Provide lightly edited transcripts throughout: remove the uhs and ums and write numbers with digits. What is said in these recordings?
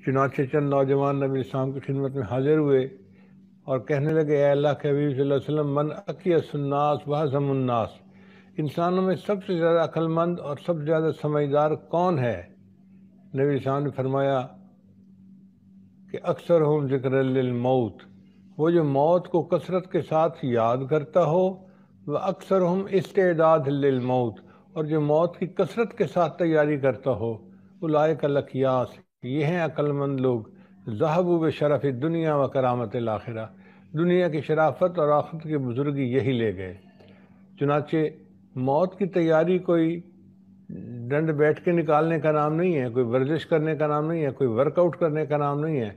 چنانچہ چند نوجوان نبی اسلام کی خدمت میں حاضر ہوئے اور کہنے لگے، اے اللہ کے حبیب صلی اللہ علیہ وسلم، من اکیس الناس وحزم الناس، انسانوں میں سب سے زیادہ عقل مند اور سب سے زیادہ سمجھدار کون ہے؟ نبی اسلام نے فرمایا کہ اکثرہم ذکر للموت، وہ جو موت کو کثرت کے ساتھ یاد کرتا ہو، وہ اکثرہم استعداد للموت، اور جو موت کی کثرت کے ساتھ تیاری کرتا ہو، اولئک الاکیاس، یہ ہیں عقل مند لوگ، ذہبوا بشرف الدنیا و کرامت الآخرہ، دنیا کی شرافت اور آخرت کی بزرگی یہی لے گئے۔ چنانچہ موت کی تیاری کوئی ڈنڈ بیٹھ کے نکالنے کا نام نہیں ہے، کوئی ورزش کرنے کا نام نہیں ہے، کوئی ورک آؤٹ کرنے کا نام نہیں ہے۔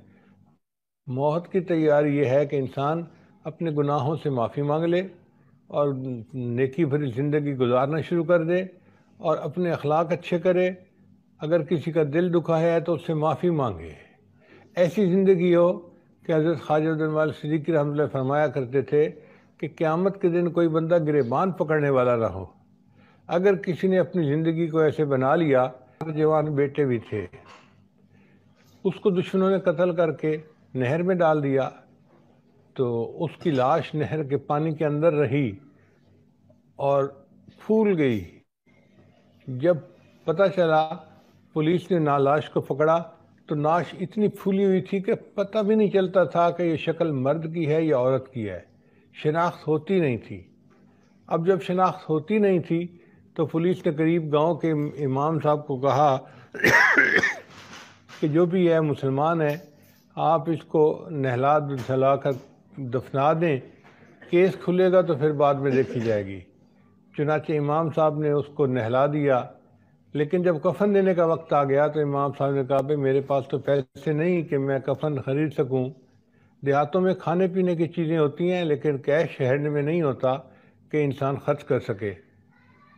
موت کی تیاری یہ ہے کہ انسان اپنے گناہوں سے معافی مانگ لے اور نیکی بھری زندگی گزارنا شروع کر دے اور اپنے اخلاق اچھے کرے، اگر کسی کا دل دکھا ہے تو اس سے معافی مانگے۔ ایسی زندگی ہو کہ حضرت خواجہ عبدالمالک صدیقی رحمۃ اللہ فرمایا کرتے تھے کہ قیامت کے دن کوئی بندہ گریبان پکڑنے والا نہ ہو۔ اگر کسی نے اپنی زندگی کو ایسے بنا لیا، جوان بیٹے بھی تھے، اس کو دشمنوں نے قتل کر کے نہر میں ڈال دیا، تو اس کی لاش نہر کے پانی کے اندر رہی اور پھول گئی۔ جب پتہ چلا، پولیس نے لاش کو پکڑا تو لاش اتنی پھولی ہوئی تھی کہ پتہ بھی نہیں چلتا تھا کہ یہ شکل مرد کی ہے یا عورت کی ہے، شناخت ہوتی نہیں تھی۔ اب جب شناخت ہوتی نہیں تھی تو پولیس نے قریب گاؤں کے امام صاحب کو کہا کہ جو بھی ہے مسلمان ہے، آپ اس کو نہلا دھلا کر دفنا دیں، کیس کھلے گا تو پھر بعد میں دیکھی جائے گی۔ چنانچہ امام صاحب نے اس کو نہلا دیا، لیکن جب کفن دینے کا وقت آ گیا تو امام صاحب نے کہا، بھئی میرے پاس تو پیسے نہیں کہ میں کفن خرید سکوں، دیہاتوں میں کھانے پینے کی چیزیں ہوتی ہیں لیکن کیش شہر میں نہیں ہوتا کہ انسان خرچ کر سکے۔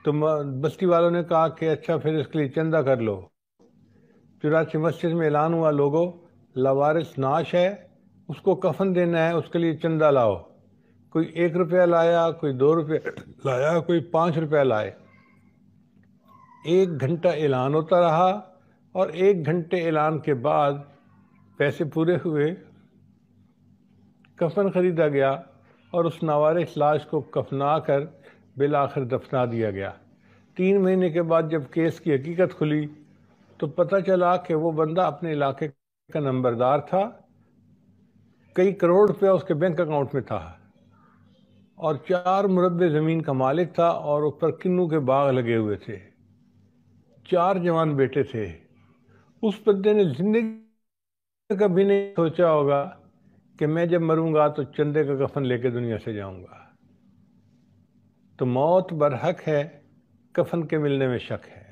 تو بستی والوں نے کہا کہ اچھا پھر اس کے لیے چندہ کر لو۔ چنانچہ مسجد میں اعلان ہوا، لوگوں، لاوارث نعش ہے، اس کو کفن دینا ہے، اس کے لیے چندہ لاؤ۔ کوئی 1 روپیہ لایا، کوئی 2 روپیہ لایا، کوئی 5 روپیہ لائے۔ 1 گھنٹہ اعلان ہوتا رہا اور 1 گھنٹے اعلان کے بعد پیسے پورے ہوئے، کفن خریدا گیا اور اس ناوارث لاش کو کفنا کر بالآخر دفنا دیا گیا۔ 3 مہینے کے بعد جب کیس کی حقیقت کھلی تو پتہ چلا کہ وہ بندہ اپنے علاقے کا نمبردار تھا، کئی کروڑ روپیہ اس کے بینک اکاؤنٹ میں تھا اور 4 مربع زمین کا مالک تھا اور اس پر کنوں کے باغ لگے ہوئے تھے، 4 جوان بیٹے تھے۔ اس بندے نے زندگی میں کبھی نہیں سوچا ہوگا کہ میں جب مروں گا تو چندے کا کفن لے کے دنیا سے جاؤں گا۔ تو موت برحق ہے، کفن کے ملنے میں شک ہے۔